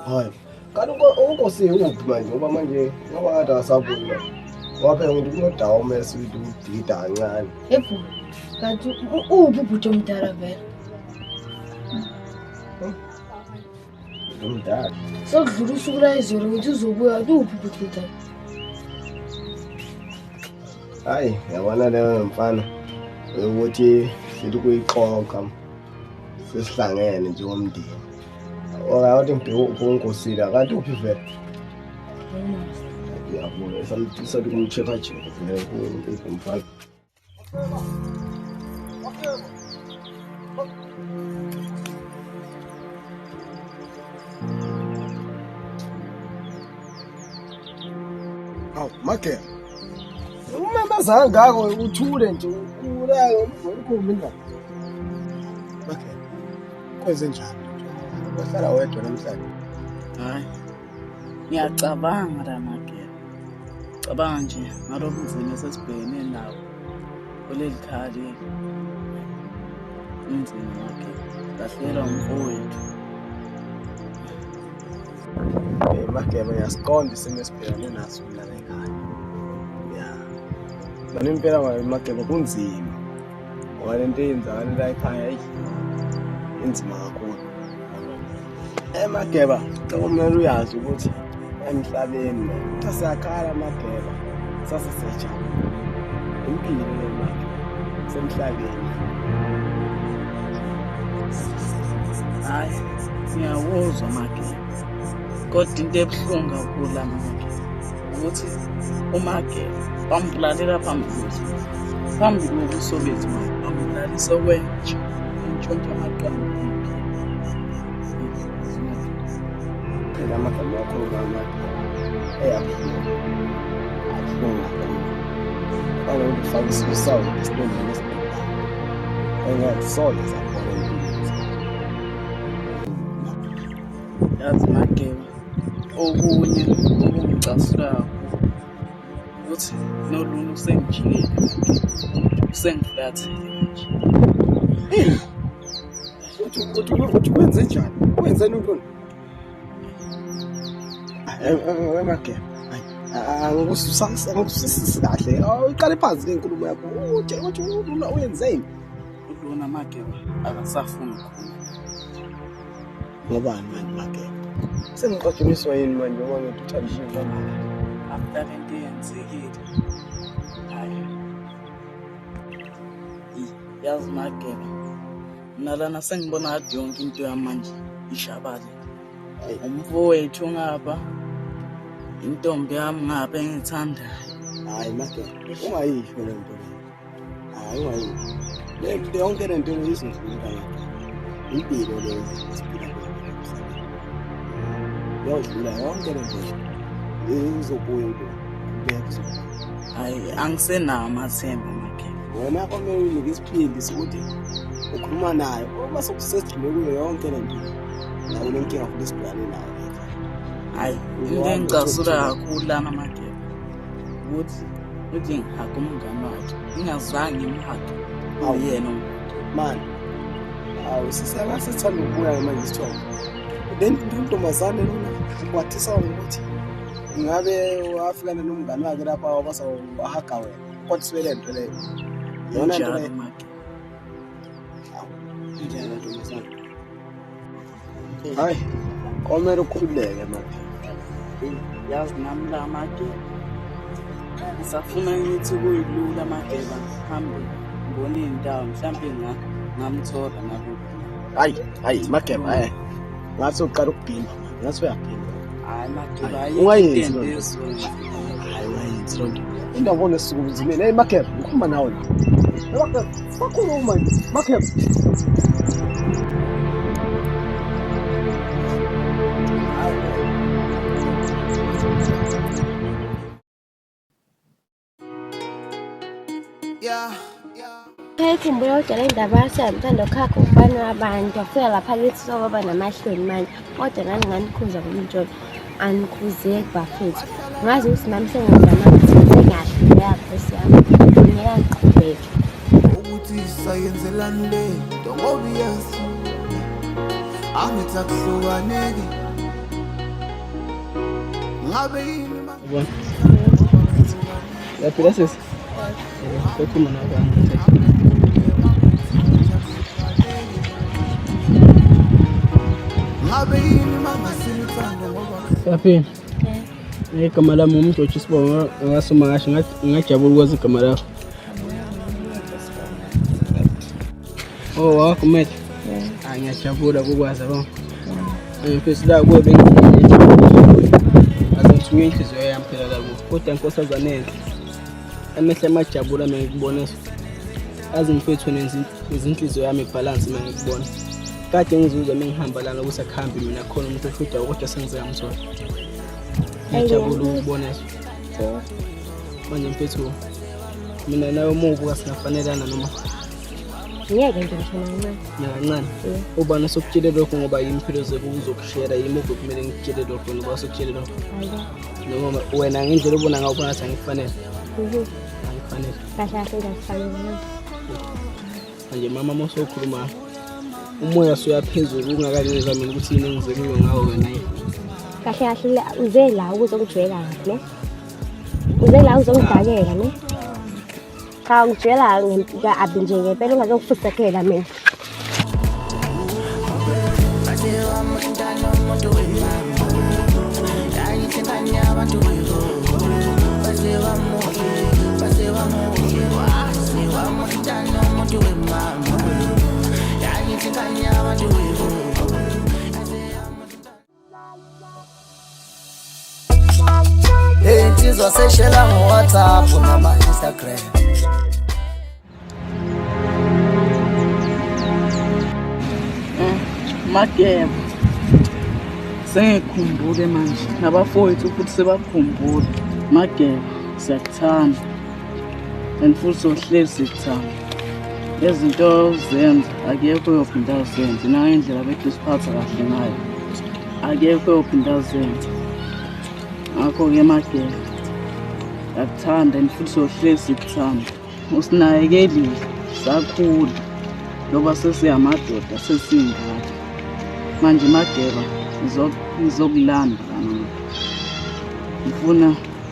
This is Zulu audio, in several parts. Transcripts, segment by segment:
Hayi. Kanti unkosi uphi manje ngoba manje ngoba kade asabuya. Waphela ngithi kunodawo mase udida kancane. Yebo. Kanti uphi ubhuti omdala vele? Umdala. Sokudlula usuku la izolo ngithi uzobuya uphi ubhuti omdala? Hayi, yabona leyo mfana. Ukuthi sithi kuyixoxa. Sesihlangene njengomndeni. Oyathi ngibheke unkosile kanti uphi vele? Yabona sathi kumcheka cheka vele umfana. Aw, make. Umemezanga ngako uthule nje ukulayo umkhulu mina. Make. Kwenze njani? Wahlala wedwa namhlanje. Hayi. Ngiyacabanga la magela. Cabanga nje ngalokho nzima sesibhekene nawo. Kuleli khali. Inzima magela. Lahlela umfowethu. Makeba ngiyasiqonda isimo esibhekane naso la ekhaya. Nami impela makeba kunzima. Ngoba lento eyenzakala la ekhaya inzima kakhulu. Mageba, kumele uyazi ukuthi emhlabeni sasakhala mageba sasesetsha. Impilo lemali semhlabeni. Hayi, ngiyawuzwa magela. Kodwa into ebuhlungu kakhulu la magela ukuthi umagela bambulalela phambili kobuso bethu bambulalisa kwentsha intshontsha amaqanda. Phela amagama akho ngama abuhlungu kakhulu. Kaloku ufaka isisawu esibhedlela esibhedlela. Engakusole zakhona impilo. Yazi magela okunye okungicasulayo ukuthi noluntu usengijikile usengiflathile nje. Uthi kwenze njani? Wenzeni untoni? Mageba. Angusisisi kahle. Uqale phansi le nkulumo yakho. Uthi wenzeni? Ulona mageba akasafuni khona. Ngobani manje mageba? Sengiqatshuniswa yini manje ngoba ngithi uthandishiwe manje. After lento eyenzekile. Hayi. Yazi mageba. Nalana sengibona hadi yonke into yamanje ishabale. Umfowethu ngapha. Intombi yami ngapha engithandayo. Hayi mageba. Ungayisho le nto. Hayi ungayisho. Le yonke le nto izindlula yethu. Impilo le esiphila kuyo. Yodlula yonke le nto. Izobuya into. Hayi angisenawo amathemba mageba. Wena komele unike isiphindi sokuthi ukhuluma nayo uma sokusesigcine kuyo yonke le nto. Nawo le nkinga futhi sibhekane nayo. Hayi into engicasula kakhulu lana mageba ukuthi ngihaka umngane wakhe ngingazange ngimhake uyena manje sisithanda ukubuya manje sithole then intombazane lona wathisa ukuthi ngabe wafikana nomngane wakhe lapha wabasawahaka wena kodwa sibele nto leyo yona nto leyo njalo ntombazane. Hayi komele ukhululeke manje. Yazi nami la mageba ngisafuna ngithi kuyilula mageba hambe ngibona iy'ndawo mhlawumbe ngamthola nalokhu. Hayi mageba ngathi uqala ukubhina ngathi uyabhina. Hayi mageba ungayenzi lo nto. Hayi ungayenzi lo nto. Indaba onesukumzimeni. Hey mageba ngikhuluma nawe la. Mageba sakhuluma nje mageba. Ngiyayikhumbula kodwa le ndaba yasihambisana nokhakha ukubani wabantu wafika lapha kithi sokwaba namahloni manje kodwa nani nganikhuza kumntsholo anikhuzeki bafethu ngazi ukuthi nami sengizama ukuthi sengahle yakhosi yami ngiyeka ngiqhubeke ukuthi sayenzelani le nto ngoba iyazi angitsakuhlukaneki ngabe yini yaphila sisi kokhuluma nabanye ngabe yini mangasilithando ngoba yaphila igama lami uMdotsha Sibonga ngasoma ngasho ngajabula ukwazi igama lakho oh wakho mate ngiyajabula ukwazi yabo mfisi la kuwe bengiyethe azongithunya inhliziyo yami phela la kuwe kodwa inkosazane emehle amajabula ngikubona azi mfethu nenza izinhliziyo yami ibalance ngikubona kade ngizuzwa mengihamba lana kusekhambi mina khona umuntu ofudayo kodwa sengizeka mthola ngiyajabula ukubona manje mfethu mina nawe umubuka singafanelana noma ngeke nje ngishona kancane ubani sokutshela lokho ngoba impilo zekuzokushare yimi okumele ngikutshele lokho ngoba sokutshela lokho noma wena ngendlela ubona ngawo bona sangifanele angifanele kahle ngifanele manje mama mosokhuluma umoya soyaphezulu ungakalizwa mina ukuthi yini engizekile ngawo wena kahle uze la ukuzongijwayela ne uze la uzongidakela ne cha ngijwayela ngempika abi nje ngempela ungazongifusekela mina insizwa seshela ngo-WhatsApp nama-Instagram Mageba sengikhumbule manje nabafowethu futhi sebakhumbule Mageba siyakuthanda and futhi sohlezi sikuthanda izinto zenza akekho uyophinda uzenze nangendlela bethu siphatha kahle ngayo akekho uyophinda uzenze ngakho-ke Mageba siyakuthanda and futhi sohlezi sikuthanda usinakekelile sakhula ngoba sesiyamadoda sesingaka manje Mageba ngizokulanda kana ngifuna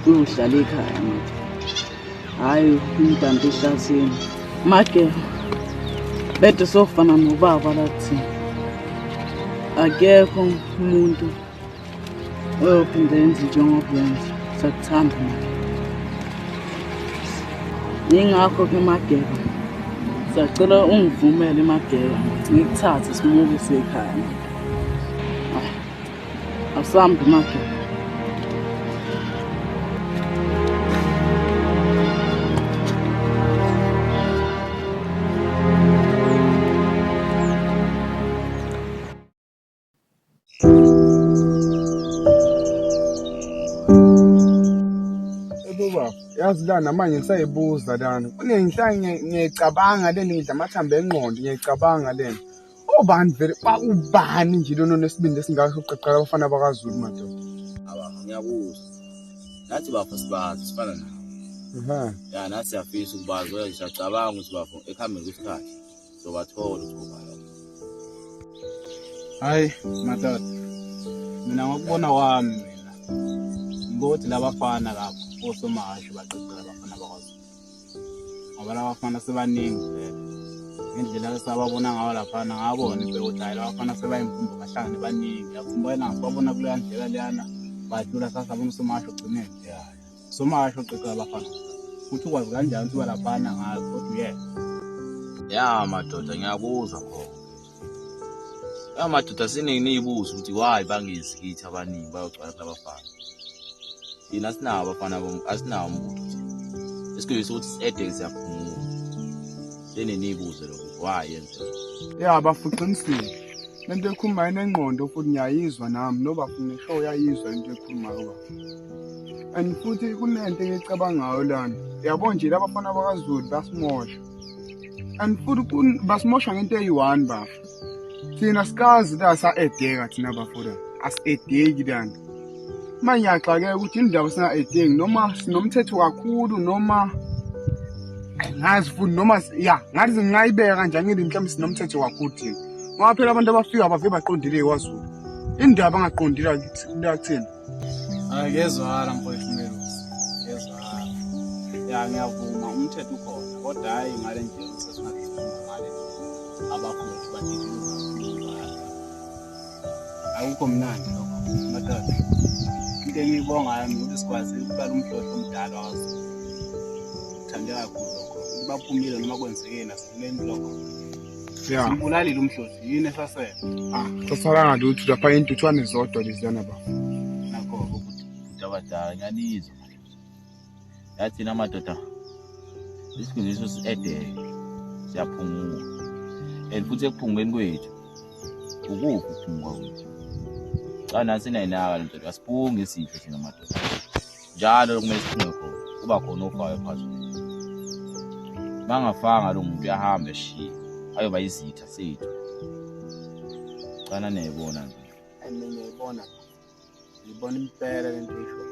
uyohlala ekhaya manje hayi umntana ehlathini Mageba bethu sofana nobaba lathi akekho umuntu oyophinda yenze njengokuyenza sakuthanda manje yingakho-ke Mageba sacela ungivumele Mageba ngikuthathe simuke sekhaya asambi Mageba Baba yazi lana manje ngisayibuza lana kunenhlanga ngiyacabanga leni ngidla amathambo engqondo ngiyacabanga lena obani vele ubani nje lona nesibindi esingaka uqeqeka abafana bakaZulu madoda ngiyabuza nathi bafo sibazi sifana nawo ya nathi siyafisa ukubazi ngoba siyacabanga ukuthi bafo ekuhambeni kwesikhathi sobathola ukubhala hayi madoda mina ngokubona wami mina ngokuthi labafana lapho osomasho baqeqela abafana bakwaZulu ngoba labafana sebaningi vele ngendlela esababona ngayo laphana ngabona impela ukuthi hayi labafana sebayimfumbo bahlangane baningi yakhumbula ngasibabona kuleya ndlela leyana badlula sasabona usomasho ugcineni somasho uqeqela abafana futhi ukwazi kanjani ukuthi balaphana ngayo kodwa uyena ya madoda ngiyabuza khona ya madoda sineyibuza ukuthi why bangezikithi abaningi bayogcwala kulabafana yina sinawo abafana asinawo umuntu esikuyise ukuthi siede siyaphumula senenibuzo lokuthi why yenze ya bafuqinisile lento ekhuluma enengqondo futhi ngiyayizwa nami nobafuna ishow yayizwa into ekhuluma ngoba and futhi kunento engicabangayo lana yabo nje labafana bakaZulu basimosha and futhi basimosha ngento eyi-1 bafu thina sikazi la sa-edeka thina bafuna asi-edeki lana manje ngiyaxakeka ukuthi indaba singa-edeki noma sinomthetho kakhulu noma ngazi futhi noma ya ngathi ngingayibeka kanjani ngeli mhlawumbe sinomthetho kakhulu thina Ngoba phela abantu abafika bavele baqondile kwaZulu. Indaba angaqondile kuthini? Ngezwala mfowethu Melusi. Ngezwala. Ya ngiyavuma umthetho ukhona kodwa hayi ngale nje sesingakhuluma ngale abafowethu badidile. Akukho mnandi lokho. Madoda. Into engiyibongayo ukuthi sikwazi ukubala umhlolo omdala wazo. Thande kakhulu lokho. Baphumile noma kwenzeke nasileni lokho. Yeah. Umbulalile umhlolo yini esasele. Sasalanga lutho lapha intuthwane zodwa leziyana ba. Nakho ukuthi abadala nyanizwa. Yathi namadoda isikuniso siedeke siyaphungula. Futhi ekuphungeni kwethu ukuphi ukuphungwa kwethu. Xa nasi nayinaka lento asiphunge isifo thina madoda. Njalo kumele siphunge khona kuba khona ofayo phezulu. Mangafanga lo muntu uyahamba eshiya ayoba izitha sethu. Cana neyibona nje. Ngiyibona. Ngibona impela lento isho.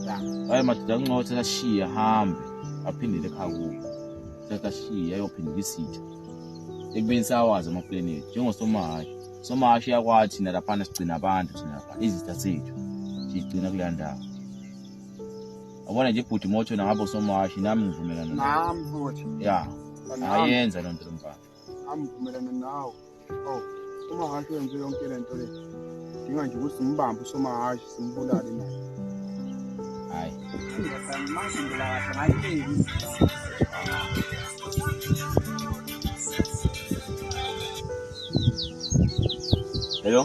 Ya. Hayi madoda ngqotha kashiya hambe aphindele ekhaya kubo. Sekashiya ayophindela isitha. Ekubeni sawazi amaplanet njengosomahashi. Somahashi yakwathi thina lapha sigcina abantu thina lapha izitha sethu. Sigcina kule ndawo. Abona nje ibhuti moto nangabo somahashi nami ngivumelana nawe. Nami futhi. Ya. Ayenza lento lomfana. Ngivumelana nawe. Somahashi wenze yonke lento le. Dinga nje ukuthi simbambe usomahashi simbulale naye. Hayi. Manje ngila kahle ngayibeki. Hello?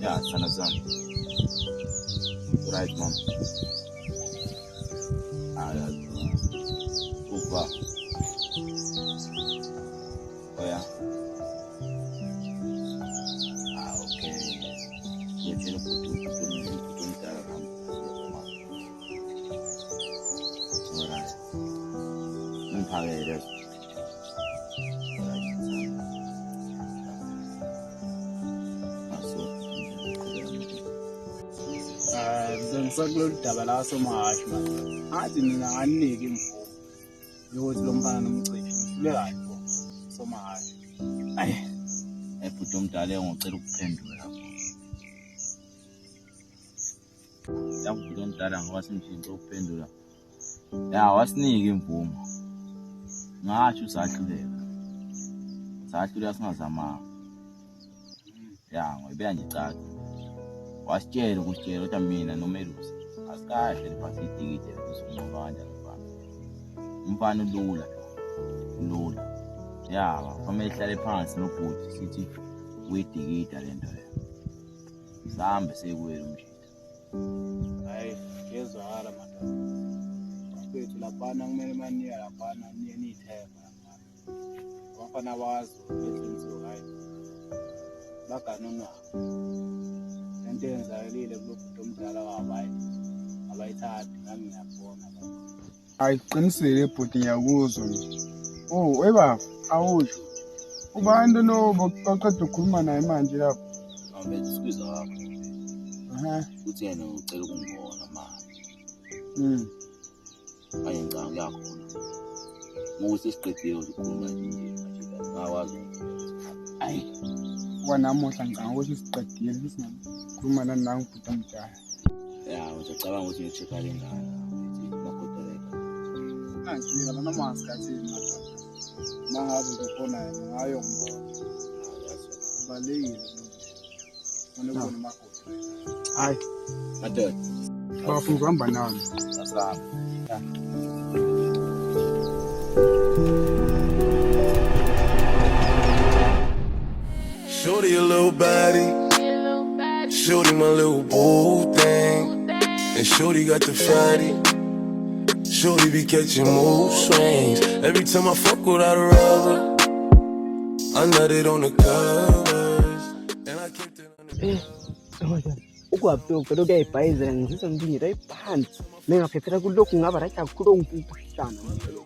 Yeah, sana zami. Right, mom. Upa. Oh yeah. Okay. You're going to put that around. Alright. I'm probably there. Ngisakulolu daba la somahashi manje. Athi mina nganike imvumo yokuthi lo mfana nomcishi ngifule kahle somahashi. Ayi. Ebhuti omdala ngicela ukuphendula lapho. Yabhuti omdala ngoba sengishintshwe ukuphendula. Ya wasinika imvumo. Ngasho usahluleka. Sahluleka singazamanga. Ya ngoba ngicaca. Wasitshela ukuthi mina noMelusi asikahle liphasi itikiti lesongoba kanjani mfana. Umfana ulula. Ya, kwamele ihlale phansi nobhuti sithi uyitikita lento le. Sambe sekuwela umshito. Hayi, ngezwala madoda. Bafethu laphana kumele maniya laphana niye nithemba laphana. Abafana bazi ukuthi hayi. Baganona. Lento yenzakalile kulobhuti omdala wabayi. Abayithathi nami ngiyabona. Ayiqinisile ibhuti ngiyakuzwa. Weba awusho. Ubantu baqeda ukukhuluma naye manje lapho. Awubenza isikwiza wakho. Uthi yena ucela ukungibona manje. Manje ngicanga yakhona. Ngokuthi siqedile ukukhuluma nje ngawazi. Ayi. Kwanamuhla ngicanga ukuthi siqedile sisingakhuluma nawe ubhuti omdala. Ya, ngicabanga ukuthi ngichecka lengane ukuthi makhodeleka. Ngiyela noma ngasikhathini madoda. Mangabe kukhona ngayo ngibona. Balekile. Manje kubona makhosi. Hayi, madoda. bafuna ukuhamba nawe. Asihamba. Shorty a little baddie, shorty my little boo thing, and shorty got the fatty. Shorty be catching mood swings. Every time I fuck without a rubber, I nutted on the covers, and I kept it on the. Ukwaphi phela kuyayibhayizela ngizizwa ngibingira iphansi. Mengaphephela kulokhu ngaba right kakhulu ongikuhlana phela.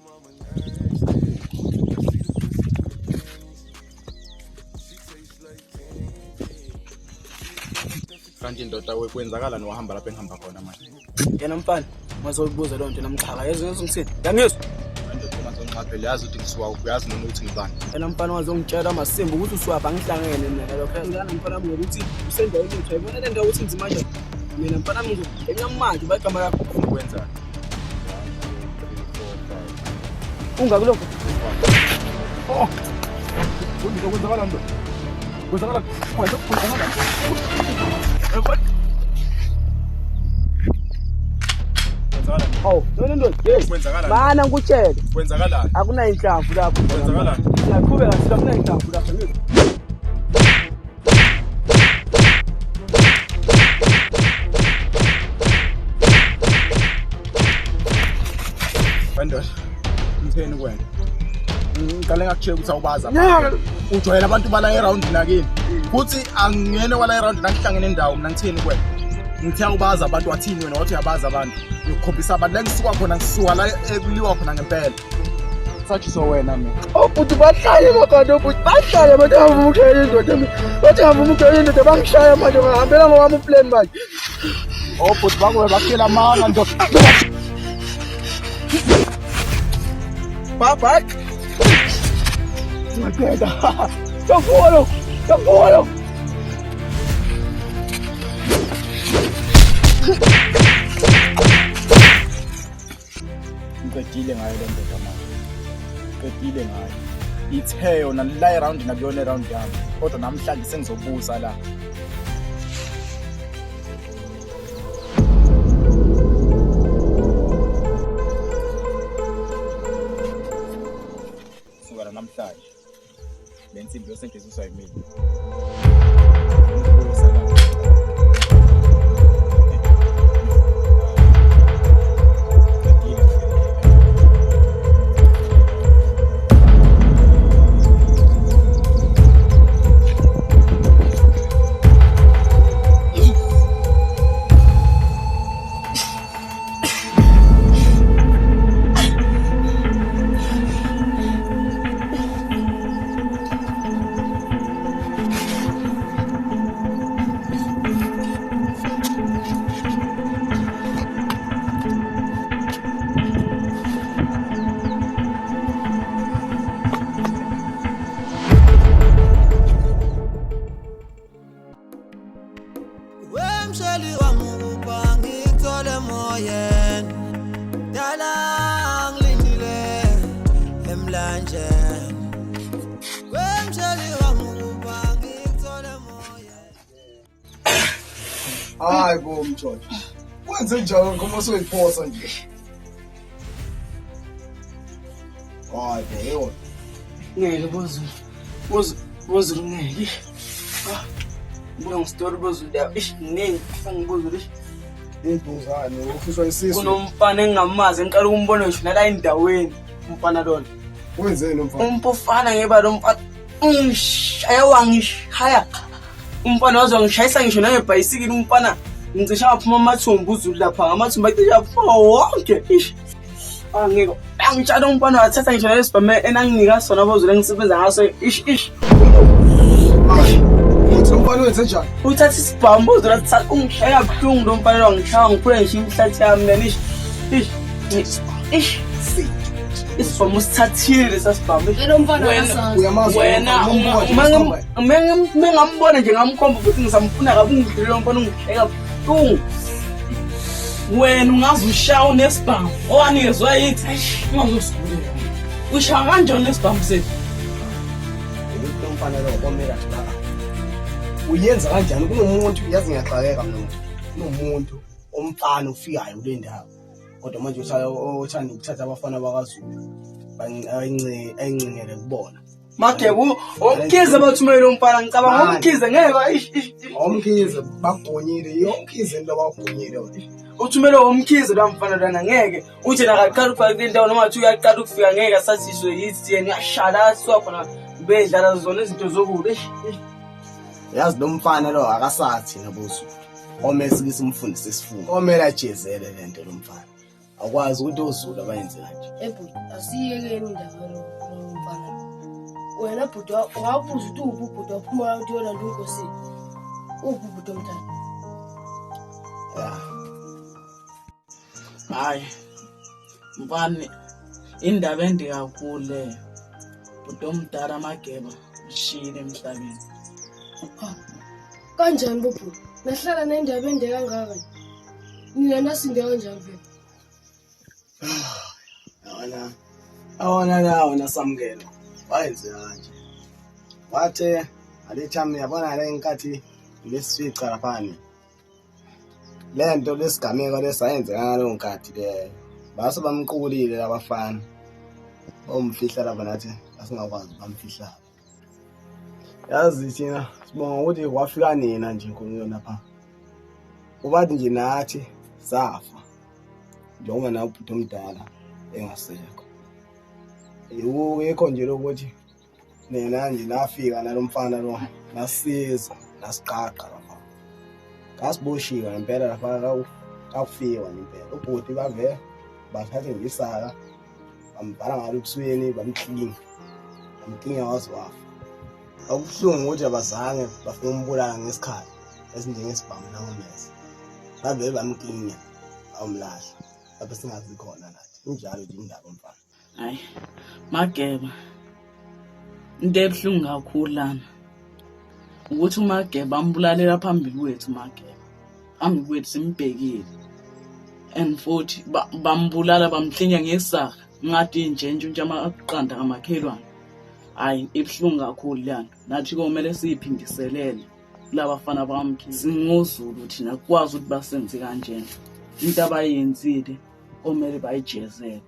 Kanti indoda wekwenzakala nohamba lapha engihamba khona manje. Yena mfana, mazoyibuza lonto namchaka. Yazi ngisithini? Yangizwa. Indoda Cha phela yazi ukuthi ngisuka uyazi noma ukuthi ngibani. Yena mfana wazongitshela masimba ukuthi usuwapha ngihlangene mina lokho ngizana mfana wami ngokuthi usendaweni yethu ayibona le ndawo ukuthi nzima nje. Mina mfana wami ngizokwenqamanje bayigama yakho Ukwenza. ungakulokho. Oh. Kwenzakala nto. Kwenzakala. Oh, no. Kwenzakala. Mana ngikutshele. Kwenzakalani? Akuna inhlamvu lapho. Kwenzakalani? Ngiyaqhubeka sithi akuna inhlamvu lapho. Bandoda. Ngitheni kwena? Ngicela ngakutshela ukuthi awubaza. Ujwayela abantu bala around nakini. Futhi angingene wala around nangihlangene endawo mina ngitheni kwena? Ngithe awubaza abantu wathini wena wathi uyabaza abantu. Ngikhombisa abantu la ngisuka khona ngisuka la ekuliwa khona ngempela. Sathi so wena mina. Obhuti bahlale makade obhuti bahlale bathi avumukele indoda mina. Bathi avumukele indoda bangishaya manje ngihambela ngowami uplan manje. Obhuti bakwe bakhela amanga ndoda. Bye. Ngaqeda. Yavolo. Ngicedile ngayo le ndoda manje. Ngicedile ngayo. Ithe yona la around nakuyona around yami. Kodwa namhlanje sengizobuza la. Sukela namhlanje. Le nsimbi yosetshenziswa yimina. Wemsheli wangukuba ngithole moyeni dala ngilindile emlanjeni Wemsheli wangukuba ngithole moyeni Hayi bo mjojo. Wenze njalo ngoba soyiphosa nje. Hayi bo. Ngeke bozu ngeke. Buka ngistory bozuda nini ngibuza ukuthi induzane ufiswa isisu kunomfana engingamazi engiqala ukumbona ngisho nala endaweni umfana lona wenzeni umfana umfana ngeba lo mfana ungishaya wangishaya umfana wazongishayisa ngisho nangebhayisikili umfana ngicisha waphuma amathumbu uzulu lapha amathumbu acisha aphuma wonke angeke angitshela umfana wathatha ngisho nalesibhame enanginika sona bozule ngisebenza ngaso Umfana wenze njani? Uthatha isibhamu uzothatha ungishaya buhlungu lo mfana wangishaya ngiphule ngisho imhlathi yami mina isibhamu usithathile sasibhamu wena ngambona nje ngamkhomba ukuthi ngisamfuna kabi ungidlile lo mfana ungishaya buhlungu wena ungaze ushaya unesibhamu owanizwa yithi ungazosigulela ushaya kanjani nesibhamu sethu lo mfana lo bomela uyenza kanjani kunomuntu yazi ngiyaxakeka mina kunomuntu omfana ofikayo kule ndawo kodwa manje uthanda ukuthatha abafana bakaZulu ayingcengele kubona Magebu omkhize bathumele umfana ngicabanga omkhize ngeke omkhize bagonyile yomkhize lo bagonyile uthumele omkhize la mfana lana ngeke uthi nakaqala ukufika kule ndawo noma uthi uyaqala ukufika ngeke asathiswe yithi yena yashala siwa khona bedlala zona izinto zokude yazi lo mfana lo akasathi nabosu omesikisa umfundisi isifungo omela ajezele lento lo mfana akwazi ukuthi ozulu abayenze kanje ebhuti asiyekeni indaba lo mfana wena bhuti wabuza ukuthi ubhuti waphuma uyona inkosi ubhuti omthanda hayi mfana indaba ende kakhulu leyo. Bhuti omdala Mageba ushiyile emhlabeni. Kanjani bubhu? Nahlala nendaba ende kangaka. Nina nasinde kanjani vele? awona Samkelo wayenze kanje wathi alethami yabona le inkathi lesifica laphani lento lesigameko lesayenze ngalo nkathi le base bamqulile labafana omfihla laba nathi asingakwazi bamfihla yazi thina sibonga ukuthi wafika nina nje kuyo lapha ubathi nje nathi safa njengoba na ubhuti omdala engasekho yikho nje lokuthi nina nje nafika nalomfana lo nasiza nasiqaqa lapha kasiboshiwa impela lapha kafika impela ubhuti bave bathathe ngisaka bambhala ngalo ebusweni bamklinga wazi wafa akubuhlungu ukuthi abazange bafike umbulala ngesikhathi esinjengesibhamu nangomese bave bamklinga awumlahla lapho singazi khona nathi unjalo nje indaba mfana. Hayi Mageba into ebuhlungu kakhulu lana ukuthi uMageba ambulalela phambili kwethu Mageba phambi kwethu simbhekile and futhi bambulala bamhlinya ngesaka ngathi injenje nje amaqanda kamakhelwane. Hayi ebuhlungu kakhulu lana nathi komele siyiphindiselele labafana bamkhize singozulu thina kwazi ukuthi basenze kanjena into abayenzile omele bayijezele.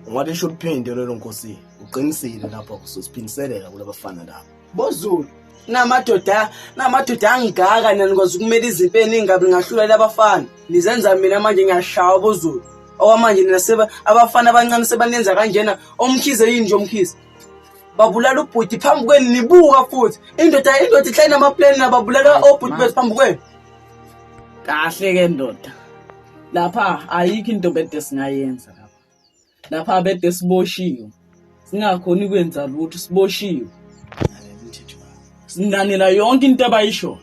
Ngathi sho uphinde lo nkosi uqinisile lapho kusosiphindiselela kulabafana labo boZulu namadoda angigaka nani ngoba ukumela izinto eningabi ngahlula labafana nizenza mina manje ngiyashaya boZulu okwamanje nina abafana abancane sebanenza kanjena omkhize yini nje omkhize babulala ubhuti phambi kwenu nibuka futhi indoda ihlala namaplan nababulala obhuti bethu phambi kwenu. Kahle ke ndoda lapha ayikho into bede singayenza lapha bede siboshiwe singakhoni kwenza lutho siboshiwe sinanela yonke into abayisho.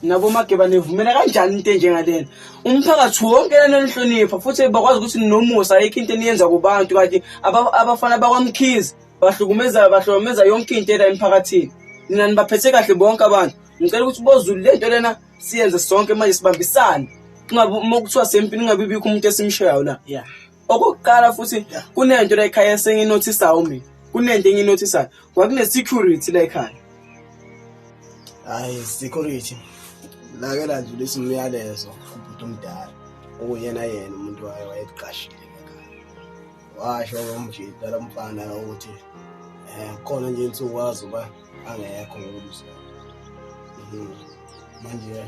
Nabo Mageba nevumela kanjani into enjengalena umphakathi wonke nenihlonipha futhi bakwazi ukuthi ninomusa ayikho into eniyenza kubantu kanti abafana bakwamkhize bahlukumeza yonke into la emphakathini nina nibaphethe kahle bonke abantu. Ngicela ukuthi boZulu lento lena siyenze sonke manje sibambisane kungakuthiwa sempini ngabibikho umuntu esimshayayo la. Okokuqala futhi kunento la ekhaya senginotisayo mina kunento enginotisayo kwakune security la ekhaya. Hayi security lake ladlula isimyalezo ubhuti omdala okuyena umuntu wayeqashile ekhaya washo ngomjida lomfana ukuthi khona nje insuku wazi uba angekho ngoluso manje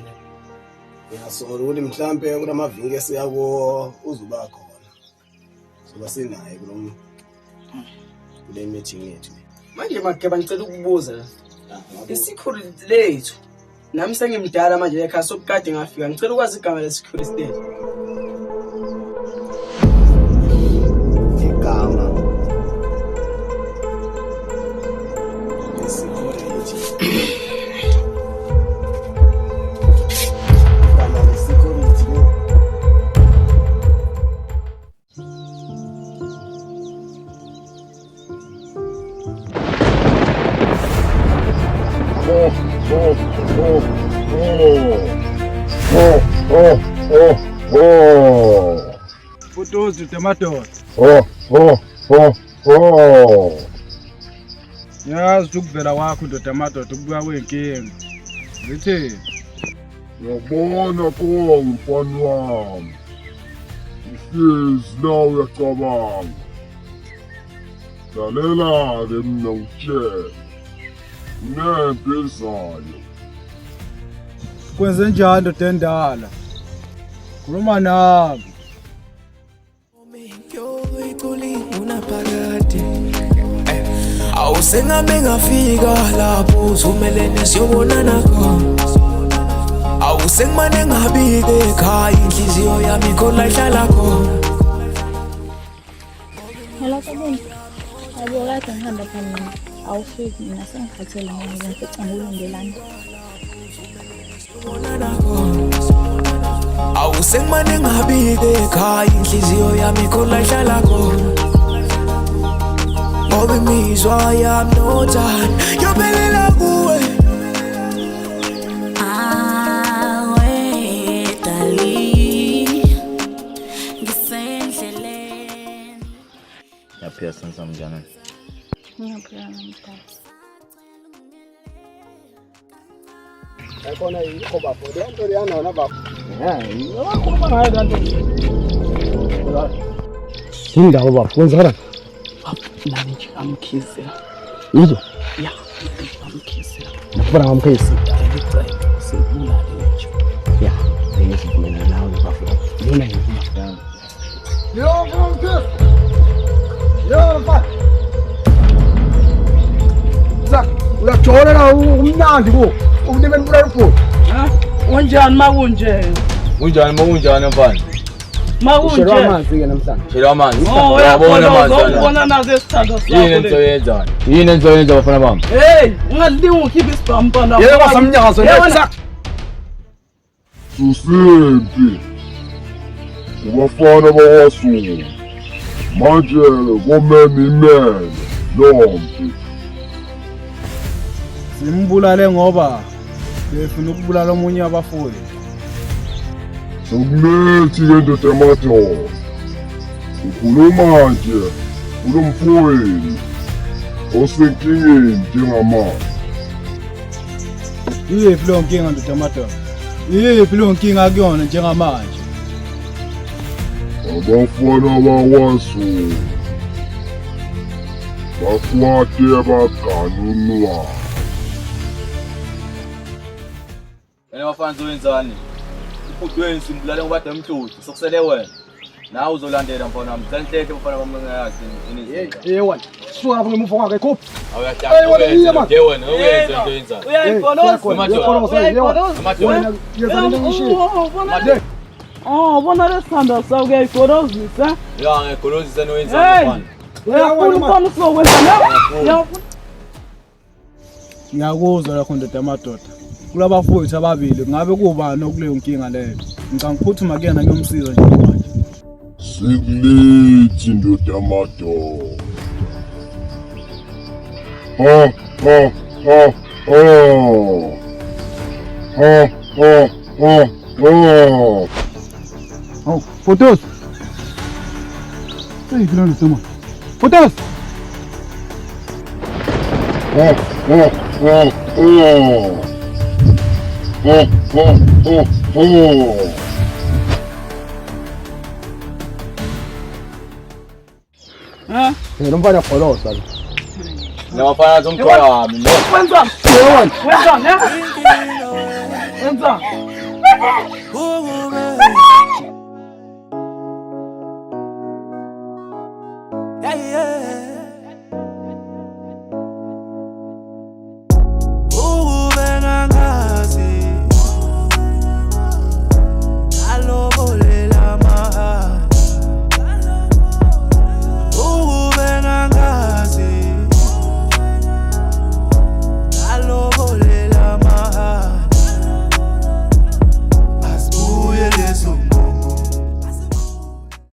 yasola ukuthi mhlambe kulamavinki esiyakuwo uzuba khona soba sinaye kule meeting yethu manje Mageba ngicela ukubuza isecurity lethu nami sengimdala manje ekhaya sokukade ngafika ngicela ukwazi igama le security lethu. Igama Futuzi temadoda. Yazi ukuvela kwakho ndoda amadoda ukubuya kwenkinga. Zithi Yabona konke mfana wami. Ihlezi nawe uyacabanga. Lalela-ke mina ngitshela. Nempi ezayo. kwenze njani ndoda endala? Khuluma nami. Awusengabe ngafika lapho uzumelene siyobonana khona. Awusengimane ngabike ekhaya inhliziyo yami khona ihlala khona. Hello Kabini. Abukade ngihamba phambili. Awufiki mina sengikhathele ngoba ngifica ngulungelana. awusengimane ngabike ekhaya inhliziyo yami khona ihlala khona ngoba imizwa yami nothando yophelela kuwe Yaphila sensam njani? Ngiyaphila namhlanje. Yakhona yikho bafo. Le nto leyana bafo. Wakhuluma ngayo lanto. Indaba bafo kwenzakala. Nani nje amkhizela. Yizo. Ya, amkhizela. Ngifuna ngamkhisi. Ngicela sibulale nje. Ya, ngiyivumela nawe bafo. Yona ngiyivuma. Yo, mfana. Yo, mfana. Zak, uyajolela umnandi ko. Ukunimeni kulapho. Ha? Unjani makunje? Unjani mfana? Makunje. Shela amanzi ke namhlanje. Shela amanzi. Uyabona amanzi. Ubona nazo isithando sakho. Yini enzoyenza bafana bami? Hey, ungadliwa ukhipha isibhampana. Yebo samnyakazo nesa. Susempi. Kubafana bakwaSuthu. Manje komeme imele nompi. Simbulale ngoba befuna ukubulala omunye abafuyi. Sokulethi into tomato. Ukhuluma nje kulomfowenu osenkingeni njengamanje. Iyephi lo nkinga ndomadoda? Iyephi lo nkinga kuyona njengamanje? Abafana bakwaSuthu bakwate baganunwa. Wena bafana zowenzani? Ubudweni simbulale ngoba demhluthu sokusele wena. Nawe uzolandela mfana wami. Senhleke mfana wami ngayazi ini. Wena. Suka lapho ngemuva kwakhe khophi. Awuyahla. Wena uyenza into yenzani? Oh, bona lesithando sakho uyayigorozisa. Ya ngegolozisa noyenzani mfana? Uyafuna usokwenza la? Ngiyakuzwa lakho ndomadoda. Kulabafowethu ababili ngabe kubani okuleyo nkinga leyo? Ngicanga ukuphuthuma kuyena ngiyomsiza nje manje. Sikulethi ndomato. Ha. Oh, photos. Hey, grande toma. Photos. Ha? Ngomfana kholosa. Nabafana zomkhaya wami. Wenzani? Wenzani?